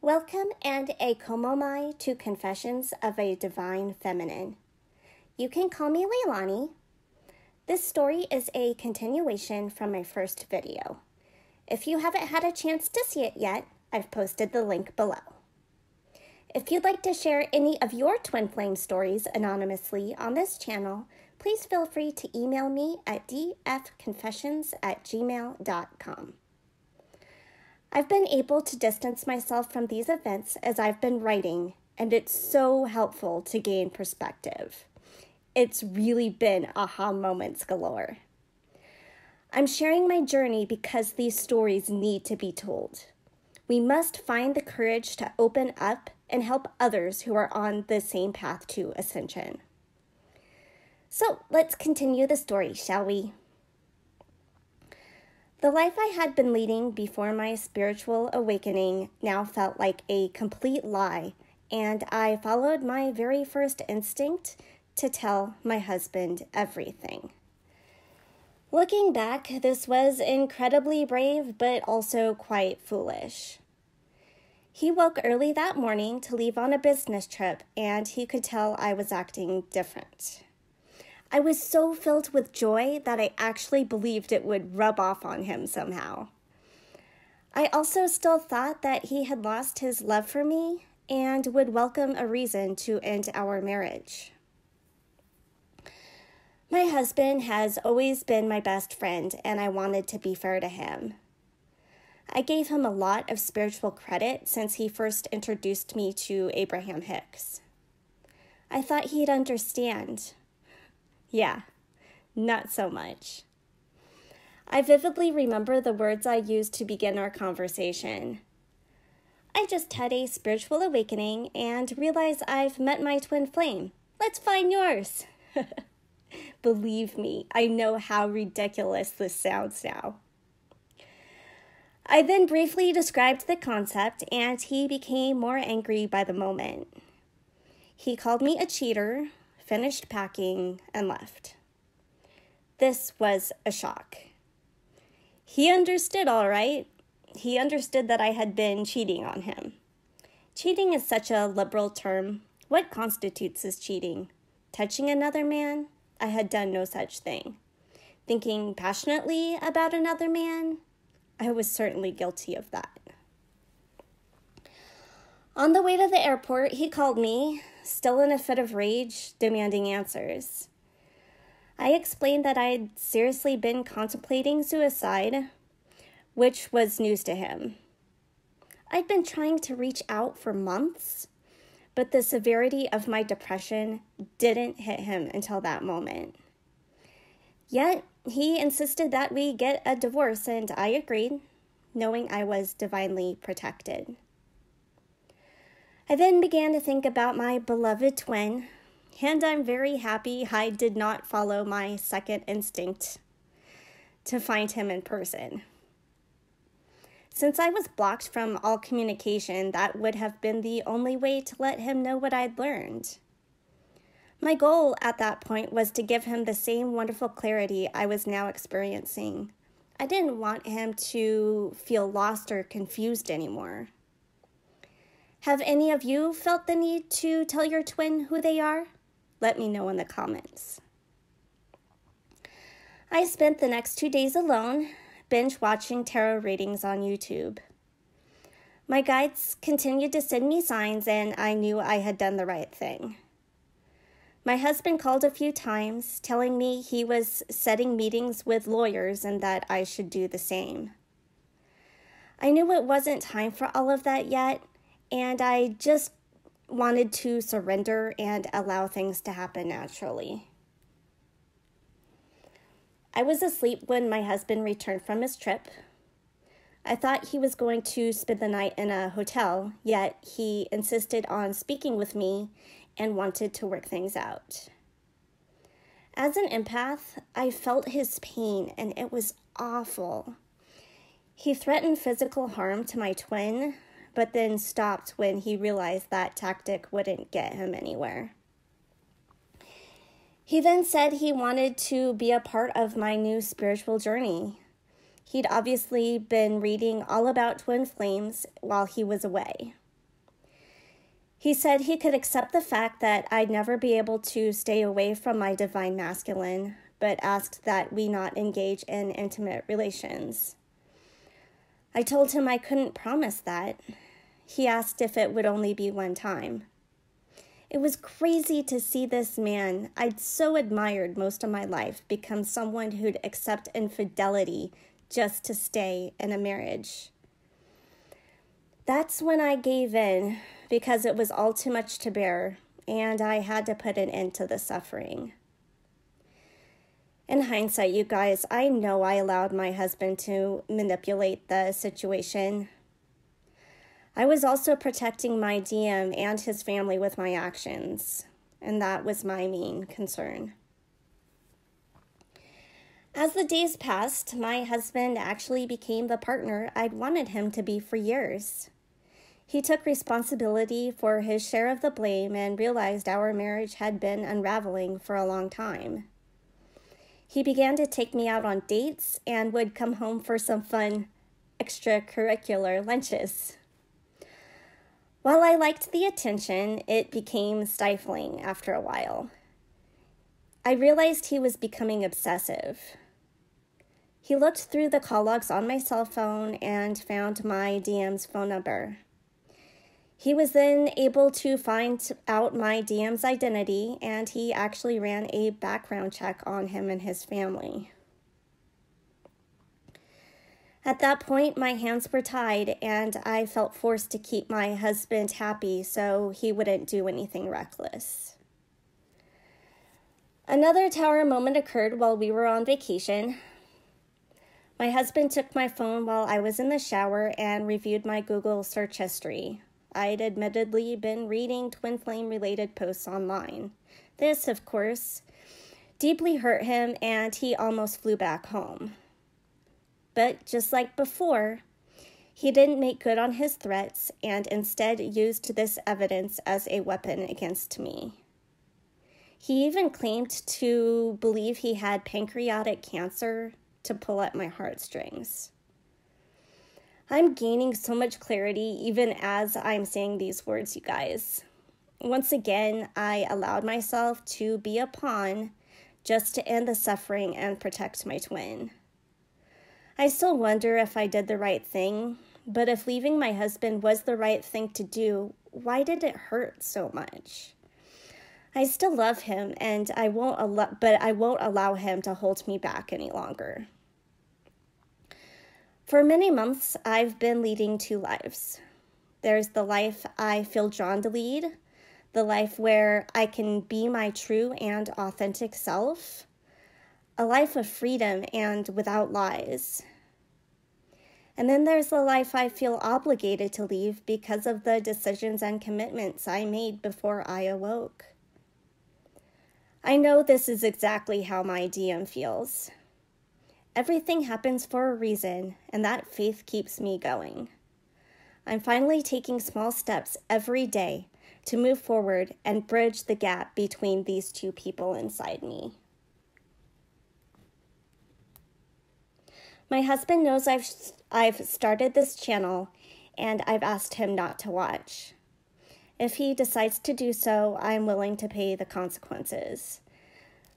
Welcome and a komomai to Confessions of a Divine Feminine. You can call me Leilani. This story is a continuation from my first video. If you haven't had a chance to see it yet, I've posted the link below. If you'd like to share any of your twin flame stories anonymously on this channel, please feel free to email me at dfconfessions@gmail.com. I've been able to distance myself from these events as I've been writing, and it's so helpful to gain perspective. It's really been aha moments galore. I'm sharing my journey because these stories need to be told. We must find the courage to open up and help others who are on the same path to ascension. So let's continue the story, shall we? The life I had been leading before my spiritual awakening now felt like a complete lie, and I followed my very first instinct to tell my husband everything. Looking back, this was incredibly brave, but also quite foolish. He woke early that morning to leave on a business trip, and he could tell I was acting different. I was so filled with joy that I actually believed it would rub off on him somehow. I also still thought that he had lost his love for me and would welcome a reason to end our marriage. My husband has always been my best friend, and I wanted to be fair to him. I gave him a lot of spiritual credit since he first introduced me to Abraham Hicks. I thought he'd understand. Yeah, not so much. I vividly remember the words I used to begin our conversation. I just had a spiritual awakening and realize I've met my twin flame. Let's find yours. Believe me, I know how ridiculous this sounds now. I then briefly described the concept, and he became more angry by the moment. He called me a cheater, finished packing, and left. This was a shock. He understood all right. He understood that I had been cheating on him. Cheating is such a liberal term. What constitutes as cheating? Touching another man? I had done no such thing. Thinking passionately about another man? I was certainly guilty of that. On the way to the airport, he called me, still in a fit of rage, demanding answers. I explained that I'd seriously been contemplating suicide, which was news to him. I'd been trying to reach out for months, but the severity of my depression didn't hit him until that moment. Yet, he insisted that we get a divorce, and I agreed, knowing I was divinely protected. I then began to think about my beloved twin, and I'm very happy I did not follow my second instinct to find him in person. Since I was blocked from all communication, that would have been the only way to let him know what I'd learned. My goal at that point was to give him the same wonderful clarity I was now experiencing. I didn't want him to feel lost or confused anymore. Have any of you felt the need to tell your twin who they are? Let me know in the comments. I spent the next 2 days alone, binge watching tarot readings on YouTube. My guides continued to send me signs, and I knew I had done the right thing. My husband called a few times, telling me he was setting meetings with lawyers and that I should do the same. I knew it wasn't time for all of that yet, and I just wanted to surrender and allow things to happen naturally. I was asleep when my husband returned from his trip. I thought he was going to spend the night in a hotel, yet he insisted on speaking with me and wanted to work things out. As an empath, I felt his pain, and it was awful. He threatened physical harm to my twin, but then stopped when he realized that tactic wouldn't get him anywhere. He then said he wanted to be a part of my new spiritual journey. He'd obviously been reading all about twin flames while he was away. He said he could accept the fact that I'd never be able to stay away from my divine masculine, but asked that we not engage in intimate relations. I told him I couldn't promise that. He asked if it would only be one time. It was crazy to see this man I'd so admired most of my life become someone who'd accept infidelity just to stay in a marriage. That's when I gave in, because it was all too much to bear, and I had to put an end to the suffering. In hindsight, you guys, I know I allowed my husband to manipulate the situation. I was also protecting my DM and his family with my actions, and that was my main concern. As the days passed, my husband actually became the partner I'd wanted him to be for years. He took responsibility for his share of the blame and realized our marriage had been unraveling for a long time. He began to take me out on dates and would come home for some fun extracurricular lunches. While I liked the attention, it became stifling after a while. I realized he was becoming obsessive. He looked through the call logs on my cell phone and found my DM's phone number. He was then able to find out my DM's identity, and he actually ran a background check on him and his family. At that point, my hands were tied, and I felt forced to keep my husband happy so he wouldn't do anything reckless. Another tower moment occurred while we were on vacation. My husband took my phone while I was in the shower and reviewed my Google search history. I'd admittedly been reading twin flame-related posts online. This, of course, deeply hurt him, and he almost flew back home. But just like before, he didn't make good on his threats and instead used this evidence as a weapon against me. He even claimed to believe he had pancreatic cancer to pull at my heartstrings. I'm gaining so much clarity even as I'm saying these words, you guys. Once again, I allowed myself to be a pawn just to end the suffering and protect my twin. I still wonder if I did the right thing, but if leaving my husband was the right thing to do, why did it hurt so much? I still love him, and I won't allow him to hold me back any longer. For many months, I've been leading two lives. There's the life I feel drawn to lead, the life where I can be my true and authentic self, a life of freedom and without lies. And then there's the life I feel obligated to leave because of the decisions and commitments I made before I awoke. I know this is exactly how my DM feels. Everything happens for a reason, and that faith keeps me going. I'm finally taking small steps every day to move forward and bridge the gap between these two people inside me. My husband knows I've started this channel, and I've asked him not to watch. If he decides to do so, I'm willing to pay the consequences.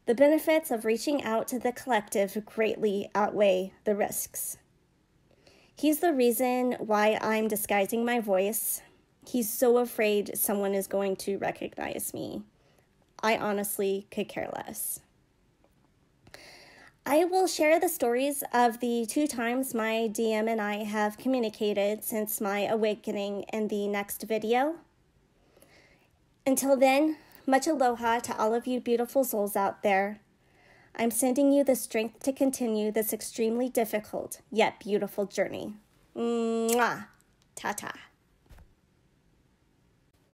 The benefits of reaching out to the collective greatly outweigh the risks. He's the reason why I'm disguising my voice. He's so afraid someone is going to recognize me. I honestly could care less. I will share the stories of the 2 times my DM and I have communicated since my awakening in the next video. Until then, much aloha to all of you beautiful souls out there. I'm sending you the strength to continue this extremely difficult yet beautiful journey. Mwah! Ta-ta.